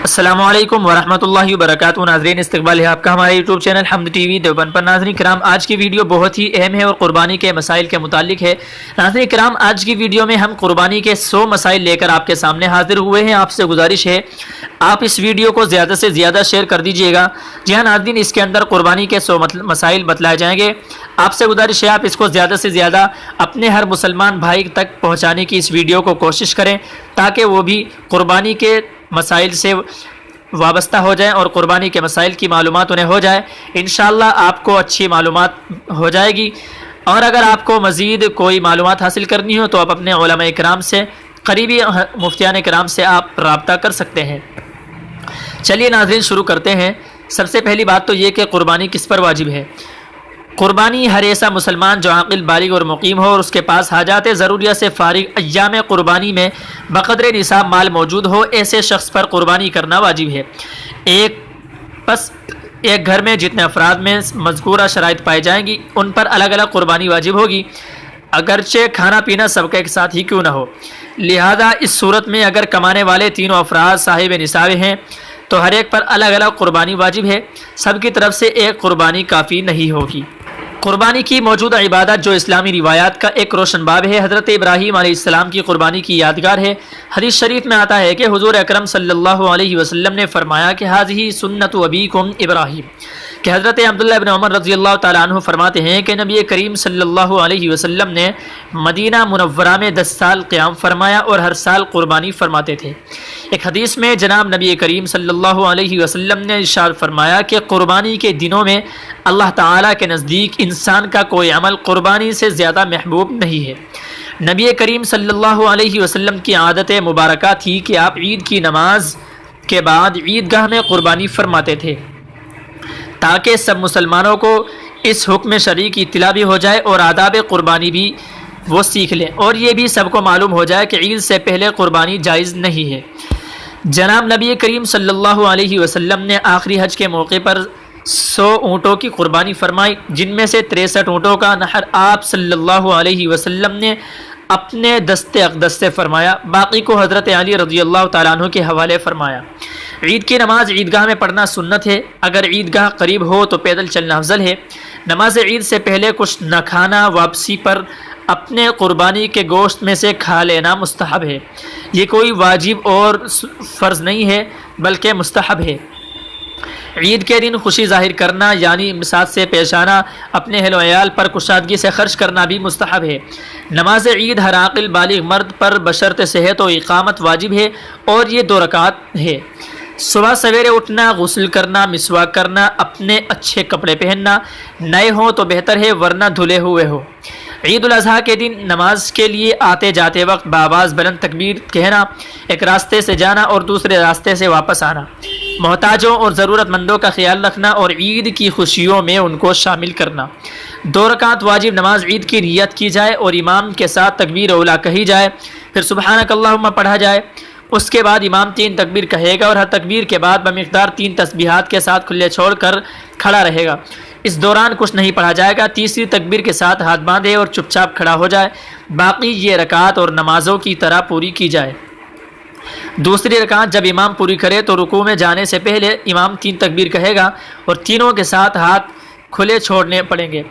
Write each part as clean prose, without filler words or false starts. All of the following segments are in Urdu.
السلام علیکم ورحمۃ اللہ وبرکاتہ ناظرین، استقبال ہے آپ کا ہمارے یوٹیوب چینل حمد ٹی وی دیوبند پر۔ ناظرین کرام، آج کی ویڈیو بہت ہی اہم ہے اور قربانی کے مسائل کے متعلق ہے۔ ناظرین کرام، آج کی ویڈیو میں ہم قربانی کے 100 مسائل لے کر آپ کے سامنے حاضر ہوئے ہیں۔ آپ سے گزارش ہے آپ اس ویڈیو کو زیادہ سے زیادہ شیئر کر دیجیے گا۔ جی ہاں ناظرین، اس کے اندر قربانی کے 100 مسائل بتلائے جائیں گے۔ آپ سے گزارش ہے آپ اس کو زیادہ سے زیادہ اپنے ہر مسلمان بھائی تک پہنچانے کی اس ویڈیو کو کوشش کریں، تاکہ وہ بھی قربانی کے مسائل سے وابستہ ہو جائیں اور قربانی کے مسائل کی معلومات انہیں ہو جائے۔ انشاءاللہ آپ کو اچھی معلومات ہو جائے گی۔ اور اگر آپ کو مزید کوئی معلومات حاصل کرنی ہو تو آپ اپنے علماء کرام سے، قریبی مفتیان کرام سے آپ رابطہ کر سکتے ہیں۔ چلیے ناظرین شروع کرتے ہیں۔ سب سے پہلی بات تو یہ کہ قربانی کس پر واجب ہے۔ قربانی ہر ایسا مسلمان جو عاقل، بالغ اور مقیم ہو اور اس کے پاس حاجات ضروریہ سے فارغ ایام قربانی میں بقدر نصاب مال موجود ہو، ایسے شخص پر قربانی کرنا واجب ہے۔ ایک گھر میں جتنے افراد میں مذکورہ شرائط پائی جائیں گی، ان پر الگ الگ قربانی واجب ہوگی، اگرچہ کھانا پینا سب کے ساتھ ہی کیوں نہ ہو۔ لہذا اس صورت میں اگر کمانے والے تینوں افراد صاحب نصاب ہیں تو ہر ایک پر الگ الگ قربانی واجب ہے، سب کی طرف سے ایک قربانی کافی نہیں ہوگی۔ قربانی کی موجودہ عبادت جو اسلامی روایات کا ایک روشن باب ہے، حضرت ابراہیم علیہ السلام کی قربانی کی یادگار ہے۔ حدیث شریف میں آتا ہے کہ حضور اکرم صلی اللہ علیہ وسلم نے فرمایا کہ ھذہ سنت ابیکم ابراہیم، کہ حضرت عبداللہ ابن عمر رضی اللہ تعالیٰ عنہ فرماتے ہیں کہ نبی کریم صلی اللہ علیہ وسلم نے مدینہ منورہ میں 10 سال قیام فرمایا اور ہر سال قربانی فرماتے تھے۔ ایک حدیث میں جناب نبی کریم صلی اللہ علیہ وسلم نے ارشاد فرمایا کہ قربانی کے دنوں میں اللہ تعالیٰ کے نزدیک انسان کا کوئی عمل قربانی سے زیادہ محبوب نہیں ہے۔ نبی کریم صلی اللہ علیہ وسلم کی عادت مبارکہ تھی کہ آپ عید کی نماز کے بعد عیدگاہ میں قربانی فرماتے تھے، تاکہ سب مسلمانوں کو اس حکم شرعی کی اطلاع بھی ہو جائے اور آداب قربانی بھی وہ سیکھ لیں، اور یہ بھی سب کو معلوم ہو جائے کہ عید سے پہلے قربانی جائز نہیں ہے۔ جناب نبی کریم صلی اللہ علیہ وسلم نے آخری حج کے موقع پر 100 اونٹوں کی قربانی فرمائی، جن میں سے 63 اونٹوں کا نحر آپ صلی اللہ علیہ وسلم نے اپنے دست اقدس سے فرمایا، باقی کو حضرت علی رضی اللہ تعالیٰ عنہ کے حوالے فرمایا۔ عید کی نماز عیدگاہ میں پڑھنا سنت ہے، اگر عیدگاہ قریب ہو تو پیدل چلنا افضل ہے۔ نماز عید سے پہلے کچھ نہ کھانا واپسی پر اپنے قربانی کے گوشت میں سے کھا لینا مستحب ہے۔ یہ کوئی واجب اور فرض نہیں ہے بلکہ مستحب ہے۔ عید کے دن خوشی ظاہر کرنا یعنی امساک سے پیش آنا، اپنے اہل و عیال پر کشادگی سے خرچ کرنا بھی مستحب ہے۔ نماز عید ہر عاقل بالغ مرد پر بشرط صحت و اقامت واجب ہے اور یہ 2 رکعت ہے۔ صبح سویرے اٹھنا، غسل کرنا، مسواک کرنا، اپنے اچھے کپڑے پہننا، نئے ہوں تو بہتر ہے ورنہ دھلے ہوئے ہو۔ عید الاضحیٰ کے دن نماز کے لیے آتے جاتے وقت بآواز بلند تکبیر کہنا، ایک راستے سے جانا اور دوسرے راستے سے واپس آنا، محتاجوں اور ضرورت مندوں کا خیال رکھنا اور عید کی خوشیوں میں ان کو شامل کرنا۔ 2 رکعت واجب نماز عید کی نیت کی جائے اور امام کے ساتھ تکبیر اولیٰ کہی جائے، پھر سبحانک اللہم پڑھا جائے۔ اس کے بعد امام 3 تکبیر کہے گا اور ہر تکبیر کے بعد بمقدار 3 تسبیحات کے ساتھ کھلے چھوڑ کر کھڑا رہے گا۔ اس دوران کچھ نہیں پڑھا جائے گا۔ تیسری تکبیر کے ساتھ ہاتھ باندھے اور چپ چاپ کھڑا ہو جائے۔ باقی یہ رکعت اور نمازوں کی طرح پوری کی جائے۔ دوسری رکعت جب امام پوری کرے تو رکوع میں جانے سے پہلے امام 3 تکبیر کہے گا اور تینوں کے ساتھ ہاتھ کھلے چھوڑنے پڑیں گے۔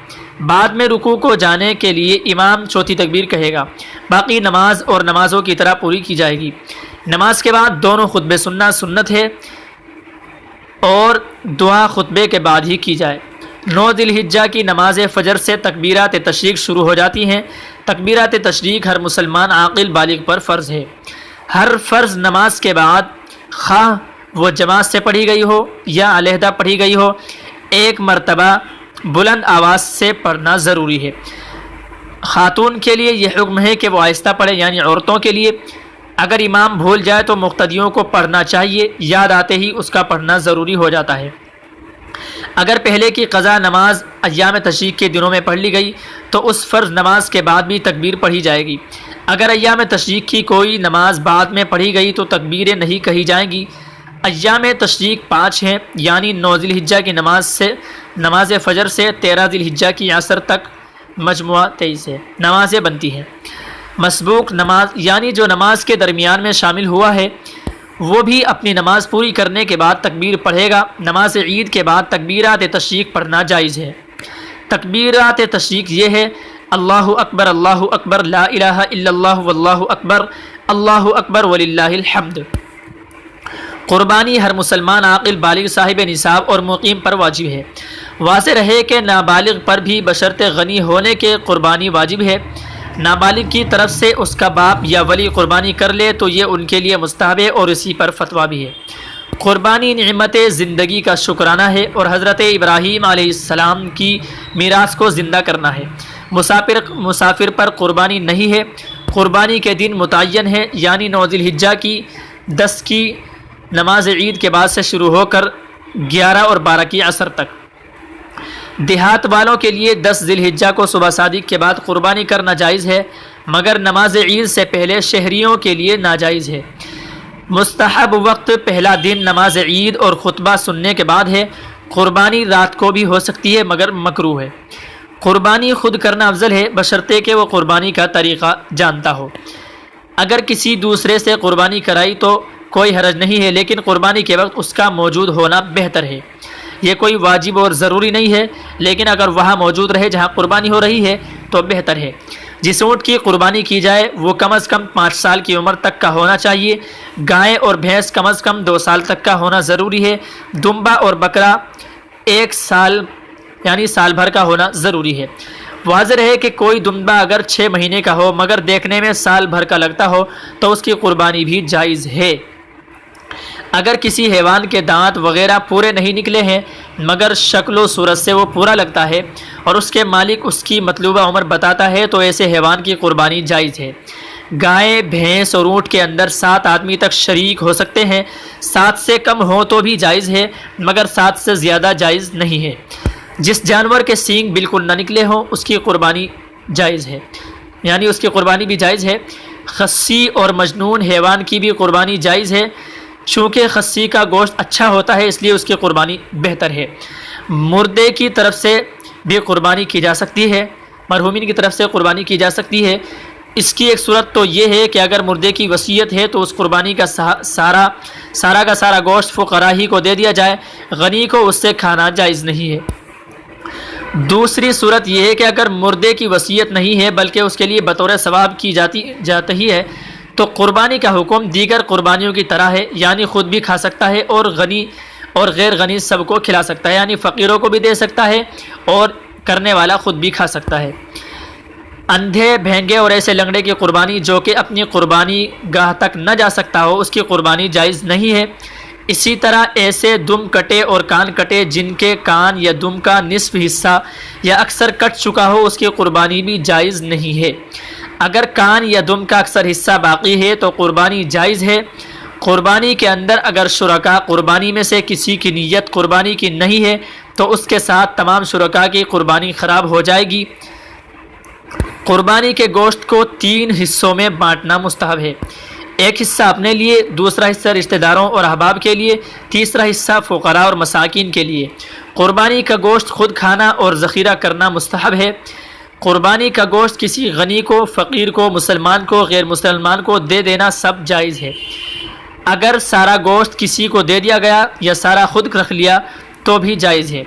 بعد میں رکوع کو جانے کے لیے امام 4تھی تکبیر کہے گا۔ باقی نماز اور نمازوں کی طرح پوری کی جائے گی۔ نماز کے بعد دونوں خطبے سننا سنت ہے اور دعا خطبے کے بعد ہی کی جائے۔ 9 ذی الحجہ کی نماز فجر سے تکبیرات تشریق شروع ہو جاتی ہیں۔ تکبیرات تشریق ہر مسلمان عاقل بالغ پر فرض ہے۔ ہر فرض نماز کے بعد خواہ وہ جماعت سے پڑھی گئی ہو یا علیحدہ پڑھی گئی ہو، ایک مرتبہ بلند آواز سے پڑھنا ضروری ہے۔ خاتون کے لیے یہ حکم ہے کہ وہ آہستہ پڑھے، یعنی عورتوں کے لیے اگر امام بھول جائے تو مقتدیوں کو پڑھنا چاہیے، یاد آتے ہی اس کا پڑھنا ضروری ہو جاتا ہے۔ اگر پہلے کی قضا نماز ایام تشریق کے دنوں میں پڑھ لی گئی تو اس فرض نماز کے بعد بھی تکبیر پڑھی جائے گی۔ اگر ایام تشریق کی کوئی نماز بعد میں پڑھی گئی تو تکبیریں نہیں کہی جائیں گی۔ ایام تشریق 5 ہیں، یعنی 9 ذی الحجہ کی نماز فجر سے 13 ذی الحجہ کی عصر تک مجموعہ 23 ہے نمازیں بنتی ہیں۔ مسبوق نماز یعنی جو نماز کے درمیان میں شامل ہوا ہے وہ بھی اپنی نماز پوری کرنے کے بعد تکبیر پڑھے گا۔ نماز عید کے بعد تکبیرات تشریق پڑھنا جائز ہے۔ تکبیرات تشریق یہ ہے: اللہ اکبر لا الہ الا اللہ واللہ اکبر وللہ الحمد۔ قربانی ہر مسلمان عاقل بالغ صاحب نصاب اور مقیم پر واجب ہے۔ واضح رہے کہ نابالغ پر بھی بشرط غنی ہونے کے قربانی واجب ہے۔ نابالغ کی طرف سے اس کا باپ یا ولی قربانی کر لے تو یہ ان کے لیے مستحب ہے اور اسی پر فتویٰ بھی ہے۔ قربانی نعمت زندگی کا شکرانہ ہے اور حضرت ابراہیم علیہ السلام کی میراث کو زندہ کرنا ہے۔ مسافر پر قربانی نہیں ہے۔ قربانی کے دن متعین ہے، یعنی 9 ذی الحجہ کی 10 کی نماز عید کے بعد سے شروع ہو کر 11 اور 12 کی عصر تک۔ دیہات والوں کے لیے 10 ذی الحجہ کو صبح صادق کے بعد قربانی کرنا جائز ہے، مگر نماز عید سے پہلے شہریوں کے لیے ناجائز ہے۔ مستحب وقت پہلا دن نماز عید اور خطبہ سننے کے بعد ہے۔ قربانی رات کو بھی ہو سکتی ہے مگر مکروہ ہے۔ قربانی خود کرنا افضل ہے بشرطے کہ وہ قربانی کا طریقہ جانتا ہو۔ اگر کسی دوسرے سے قربانی کرائی تو کوئی حرج نہیں ہے، لیکن قربانی کے وقت اس کا موجود ہونا بہتر ہے۔ یہ کوئی واجب اور ضروری نہیں ہے، لیکن اگر وہاں موجود رہے جہاں قربانی ہو رہی ہے تو بہتر ہے۔ جس اونٹ کی قربانی کی جائے وہ کم از کم 5 سال کی عمر تک کا ہونا چاہیے۔ گائے اور بھینس کم از کم 2 سال تک کا ہونا ضروری ہے۔ دمبا اور بکرا 1 سال یعنی سال بھر کا ہونا ضروری ہے۔ واضح ہے کہ کوئی دمبا اگر 6 مہینے کا ہو مگر دیکھنے میں سال بھر کا لگتا ہو تو اس کی قربانی بھی جائز ہے۔ اگر کسی حیوان کے دانت وغیرہ پورے نہیں نکلے ہیں مگر شکل و صورت سے وہ پورا لگتا ہے اور اس کے مالک اس کی مطلوبہ عمر بتاتا ہے تو ایسے حیوان کی قربانی جائز ہے۔ گائے، بھینس اور اونٹ کے اندر 7 آدمی تک شریک ہو سکتے ہیں۔ 7 سے کم ہو تو بھی جائز ہے مگر 7 سے زیادہ جائز نہیں ہے۔ جس جانور کے سینگ بالکل نہ نکلے ہوں اس کی قربانی جائز ہے، یعنی اس کی قربانی بھی جائز ہے۔ خصی اور مجنون حیوان کی بھی قربانی جائز ہے، چونکہ خصی کا گوشت اچھا ہوتا ہے اس لیے اس کی قربانی بہتر ہے۔ مردے کی طرف سے بھی قربانی کی جا سکتی ہے، مرحومین کی طرف سے قربانی کی جا سکتی ہے۔ اس کی ایک صورت تو یہ ہے کہ اگر مردے کی وصیت ہے تو اس قربانی کا سارا گوشت فقراء ہی کو دے دیا جائے، غنی کو اس سے کھانا جائز نہیں ہے۔ دوسری صورت یہ ہے کہ اگر مردے کی وصیت نہیں ہے بلکہ اس کے لیے بطور ثواب کی جاتی ہے تو قربانی کا حکم دیگر قربانیوں کی طرح ہے، یعنی خود بھی کھا سکتا ہے اور غنی اور غیر غنی سب کو کھلا سکتا ہے، یعنی فقیروں کو بھی دے سکتا ہے اور کرنے والا خود بھی کھا سکتا ہے۔ اندھے، بھینگے اور ایسے لنگڑے کی قربانی جو کہ اپنی قربانی گاہ تک نہ جا سکتا ہو اس کی قربانی جائز نہیں ہے۔ اسی طرح ایسے دم کٹے اور کان کٹے جن کے کان یا دم کا نصف حصہ یا اکثر کٹ چکا ہو اس کی قربانی بھی جائز نہیں ہے۔ اگر کان یا دم کا اکثر حصہ باقی ہے تو قربانی جائز ہے۔ قربانی کے اندر اگر شرکا قربانی میں سے کسی کی نیت قربانی کی نہیں ہے تو اس کے ساتھ تمام شرکا کی قربانی خراب ہو جائے گی۔ قربانی کے گوشت کو 3 حصوں میں بانٹنا مستحب ہے۔ ایک حصہ اپنے لیے، دوسرا حصہ رشتہ داروں اور احباب کے لیے، تیسرا حصہ فقراء اور مساکین کے لیے۔ قربانی کا گوشت خود کھانا اور ذخیرہ کرنا مستحب ہے۔ قربانی کا گوشت کسی غنی کو، فقیر کو، مسلمان کو، غیر مسلمان کو دے دینا سب جائز ہے۔ اگر سارا گوشت کسی کو دے دیا گیا یا سارا خود رکھ لیا تو بھی جائز ہے۔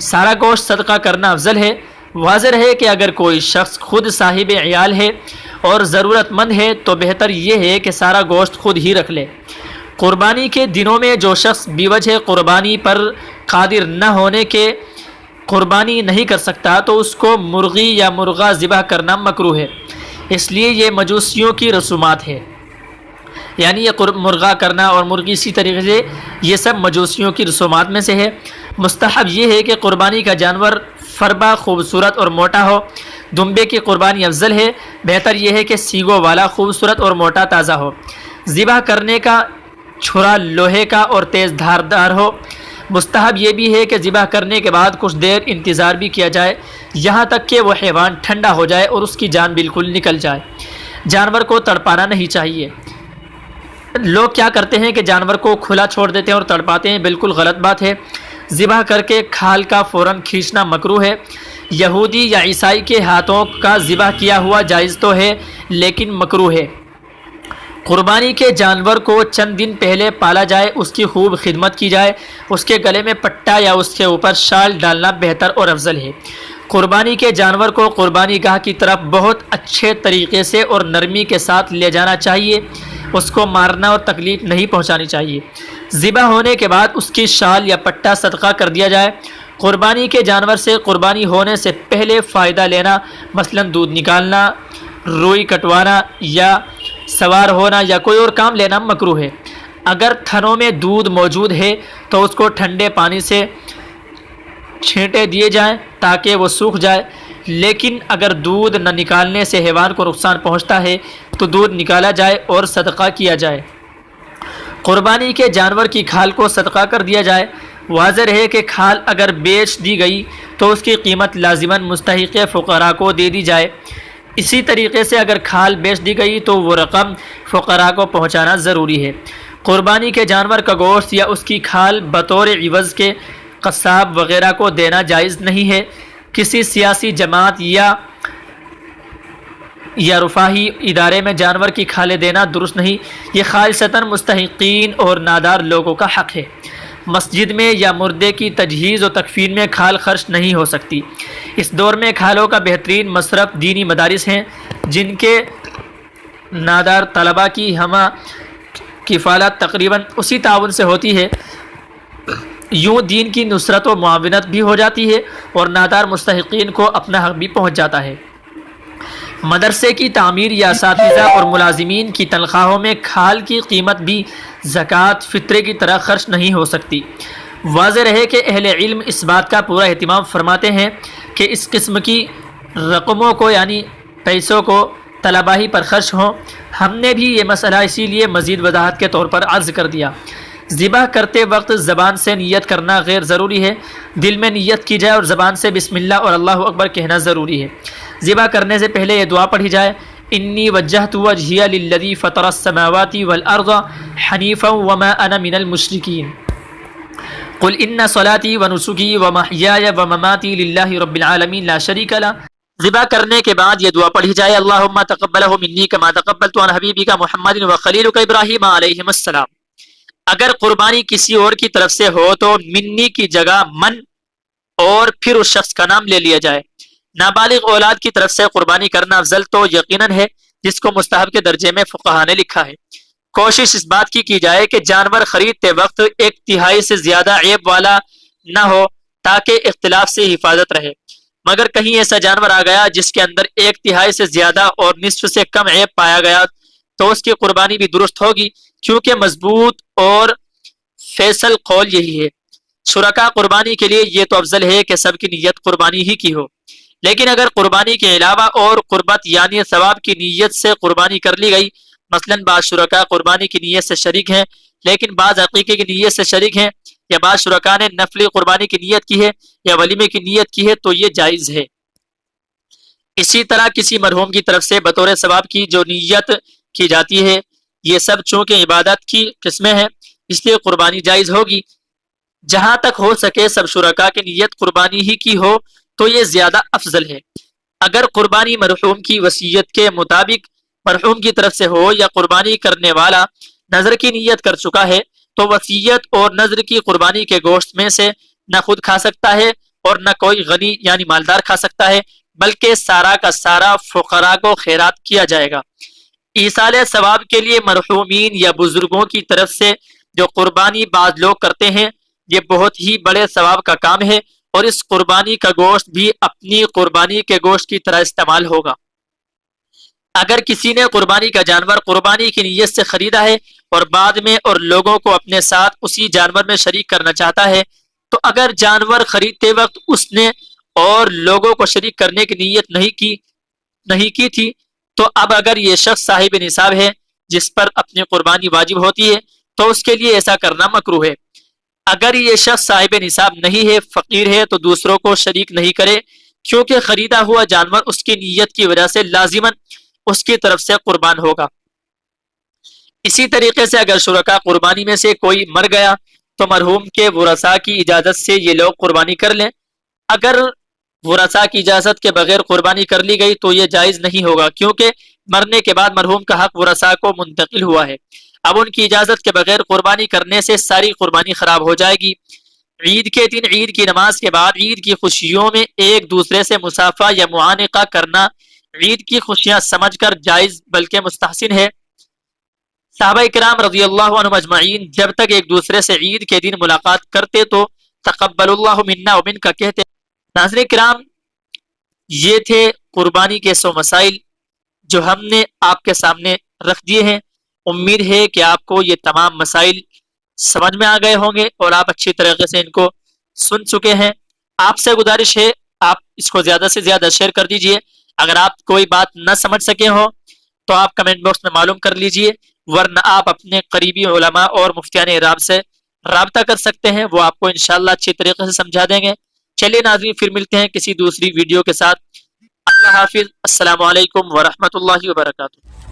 سارا گوشت صدقہ کرنا افضل ہے۔ واضح ہے کہ اگر کوئی شخص خود صاحب عیال ہے اور ضرورت مند ہے تو بہتر یہ ہے کہ سارا گوشت خود ہی رکھ لے۔ قربانی کے دنوں میں جو شخص بوجہ قربانی پر قادر نہ ہونے کے قربانی نہیں کر سکتا تو اس کو مرغی یا مرغا ذبح کرنا مکروہ ہے، اس لیے یہ مجوسیوں کی رسومات ہے، یعنی یہ مرغا کرنا اور مرغی اسی طریقے سے یہ سب مجوسیوں کی رسومات میں سے ہے۔ مستحب یہ ہے کہ قربانی کا جانور فربا، خوبصورت اور موٹا ہو۔ دمبے کی قربانی افضل ہے، بہتر یہ ہے کہ سینگوں والا، خوبصورت اور موٹا تازہ ہو۔ ذبح کرنے کا چھرا لوہے کا اور تیز دھاردار ہو۔ مستحب یہ بھی ہے کہ ذبح کرنے کے بعد کچھ دیر انتظار بھی کیا جائے یہاں تک کہ وہ حیوان ٹھنڈا ہو جائے اور اس کی جان بالکل نکل جائے۔ جانور کو تڑپانا نہیں چاہیے۔ لوگ کیا کرتے ہیں کہ جانور کو کھلا چھوڑ دیتے ہیں اور تڑپاتے ہیں، بالکل غلط بات ہے۔ ذبح کر کے کھال کا فوراً کھینچنا مکروہ ہے۔ یہودی یا عیسائی کے ہاتھوں کا ذبح کیا ہوا جائز تو ہے لیکن مکروہ ہے۔ قربانی کے جانور کو چند دن پہلے پالا جائے، اس کی خوب خدمت کی جائے، اس کے گلے میں پٹا یا اس کے اوپر شال ڈالنا بہتر اور افضل ہے۔ قربانی کے جانور کو قربانی گاہ کی طرف بہت اچھے طریقے سے اور نرمی کے ساتھ لے جانا چاہیے، اس کو مارنا اور تکلیف نہیں پہنچانی چاہیے۔ ذبح ہونے کے بعد اس کی شال یا پٹا صدقہ کر دیا جائے۔ قربانی کے جانور سے قربانی ہونے سے پہلے فائدہ لینا، مثلا دودھ نکالنا، روئی کٹوانا یا سوار ہونا یا کوئی اور کام لینا مکروہ ہے۔ اگر تھنوں میں دودھ موجود ہے تو اس کو ٹھنڈے پانی سے چھینٹے دیے جائیں تاکہ وہ سوکھ جائے، لیکن اگر دودھ نہ نکالنے سے حیوان کو نقصان پہنچتا ہے تو دودھ نکالا جائے اور صدقہ کیا جائے۔ قربانی کے جانور کی کھال کو صدقہ کر دیا جائے۔ واضح ہے کہ کھال اگر بیچ دی گئی تو اس کی قیمت لازماً مستحق فقراء کو دے دی جائے۔ اسی طریقے سے اگر کھال بیچ دی گئی تو وہ رقم فقراء کو پہنچانا ضروری ہے۔ قربانی کے جانور کا گوشت یا اس کی کھال بطور عوض کے قصاب وغیرہ کو دینا جائز نہیں ہے۔ کسی سیاسی جماعت یا رفاہی ادارے میں جانور کی کھالیں دینا درست نہیں، یہ خالصتاً مستحقین اور نادار لوگوں کا حق ہے۔ مسجد میں یا مردے کی تجہیز و تکفین میں کھال خرچ نہیں ہو سکتی۔ اس دور میں کھالوں کا بہترین مصرف دینی مدارس ہیں، جن کے نادار طلباء کی ہمہ کفالت تقریباً اسی تعاون سے ہوتی ہے۔ یوں دین کی نصرت و معاونت بھی ہو جاتی ہے اور نادار مستحقین کو اپنا حق بھی پہنچ جاتا ہے۔ مدرسے کی تعمیر یا اساتذہ اور ملازمین کی تنخواہوں میں کھال کی قیمت بھی زکوٰۃ فطرے کی طرح خرچ نہیں ہو سکتی۔ واضح رہے کہ اہل علم اس بات کا پورا اہتمام فرماتے ہیں کہ اس قسم کی رقموں کو یعنی پیسوں کو طلباء ہی پر خرچ ہوں۔ ہم نے بھی یہ مسئلہ اسی لیے مزید وضاحت کے طور پر عرض کر دیا۔ ذبح کرتے وقت زبان سے نیت کرنا غیر ضروری ہے، دل میں نیت کی جائے اور زبان سے بسم اللہ اور اللہ اکبر کہنا ضروری ہے۔ ذبح کرنے سے پہلے یہ دعا پڑھی جائے: انی وجہت وجہی للذی فطر السماوات والارض حنیفا وما انا من المشرکین قل ان صلاتی ونسکی ومحیای ومماتی للہ رب العالمین لا شریک لہ۔ ذبح کرنے کے بعد یہ دعا پڑھی جائے: اللہم تقبلہ منی کما تقبلت عن حبیبک محمد وخلیلک ابراہیم علیہم السلام۔ اگر قربانی کسی اور کی طرف سے ہو تو منی کی جگہ من اور پھر اس شخص کا نام لے لیا جائے۔ نابالغ اولاد کی طرف سے قربانی کرنا افضل تو یقیناً ہے، جس کو مستحب کے درجے میں فقہا نے لکھا ہے۔ کوشش اس بات کی جائے کہ جانور خریدتے وقت 1/3 سے زیادہ عیب والا نہ ہو تاکہ اختلاف سے حفاظت رہے، مگر کہیں ایسا جانور آ گیا جس کے اندر 1/3 سے زیادہ اور نصف سے کم عیب پایا گیا تو اس کی قربانی بھی درست ہوگی، کیونکہ مضبوط اور فیصل قول یہی ہے۔ شرکا قربانی کے لیے یہ تو افضل ہے کہ سب کی نیت قربانی ہی کی ہو، لیکن اگر قربانی کے علاوہ اور قربت یعنی ثواب کی نیت سے قربانی کر لی گئی، مثلا بعض شرکا قربانی کی نیت سے شریک ہیں لیکن بعض عقیقے کی نیت سے شریک ہیں، یا بعض شرکا نے نفلی قربانی کی نیت کی ہے یا ولیمے کی نیت کی ہے، تو یہ جائز ہے۔ اسی طرح کسی مرحوم کی طرف سے بطور ثواب کی جو نیت کی جاتی ہے، یہ سب چونکہ عبادت کی قسمیں ہیں اس لیے قربانی جائز ہوگی۔ جہاں تک ہو سکے سب شرکا کی نیت قربانی ہی کی ہو تو یہ زیادہ افضل ہے۔ اگر قربانی مرحوم کی وصیت کے مطابق مرحوم کی طرف سے ہو یا قربانی کرنے والا نذر کی نیت کر چکا ہے تو وصیت اور نذر کی قربانی کے گوشت میں سے نہ خود کھا سکتا ہے اور نہ کوئی غنی یعنی مالدار کھا سکتا ہے، بلکہ سارا کا سارا فقراء کو خیرات کیا جائے گا۔ ایصال ثواب کے لیے مرحومین یا بزرگوں کی طرف سے جو قربانی بعض لوگ کرتے ہیں، یہ بہت ہی بڑے ثواب کا کام ہے، اور اس قربانی کا گوشت بھی اپنی قربانی کے گوشت کی طرح استعمال ہوگا۔ اگر کسی نے قربانی کا جانور قربانی کی نیت سے خریدا ہے اور بعد میں اور لوگوں کو اپنے ساتھ اسی جانور میں شریک کرنا چاہتا ہے، تو اگر جانور خریدتے وقت اس نے اور لوگوں کو شریک کرنے کی نیت نہیں کی تھی، تو اب اگر یہ شخص صاحب نصاب ہے جس پر اپنی قربانی واجب ہوتی ہے تو اس کے لیے ایسا کرنا مکروہ ہے۔ اگر یہ شخص صاحب نصاب نہیں ہے، فقیر ہے، تو دوسروں کو شریک نہیں کرے، کیونکہ خریدا ہوا جانور اس کی نیت کی وجہ سے لازماً اس کی طرف سے قربان ہوگا۔ اسی طریقے سے اگر شرکا قربانی میں سے کوئی مر گیا تو مرحوم کے ورثاء کی اجازت سے یہ لوگ قربانی کر لیں۔ اگر ورثاء کی اجازت کے بغیر قربانی کر لی گئی تو یہ جائز نہیں ہوگا، کیونکہ مرنے کے بعد مرحوم کا حق ورثاء کو منتقل ہوا ہے، اب ان کی اجازت کے بغیر قربانی کرنے سے ساری قربانی خراب ہو جائے گی۔ عید کے دن عید کی نماز کے بعد عید کی خوشیوں میں ایک دوسرے سے مصافحہ یا معانقہ کرنا عید کی خوشیاں سمجھ کر جائز بلکہ مستحسن ہے۔ صحابہ کرام رضی اللہ عنہم اجمعین جب تک ایک دوسرے سے عید کے دن ملاقات کرتے تو تقبل اللہ منا ومن کا کہتے۔ ناظرین کرام، یہ تھے قربانی کے 100 مسائل جو ہم نے آپ کے سامنے رکھ دیے ہیں۔ امید ہے کہ آپ کو یہ تمام مسائل سمجھ میں آ گئے ہوں گے اور آپ اچھی طریقے سے ان کو سن چکے ہیں۔ آپ سے گزارش ہے آپ اس کو زیادہ سے زیادہ شیئر کر دیجئے۔ اگر آپ کوئی بات نہ سمجھ سکے ہو تو آپ کمنٹ باکس میں معلوم کر لیجئے، ورنہ آپ اپنے قریبی علماء اور مفتیان اعراب سے رابطہ کر سکتے ہیں، وہ آپ کو انشاءاللہ اچھی طریقے سے سمجھا دیں گے۔ چلیے ناظرین، پھر ملتے ہیں کسی دوسری ویڈیو کے ساتھ۔ اللہ حافظ، السلام علیکم ورحمۃ اللہ وبرکاتہ۔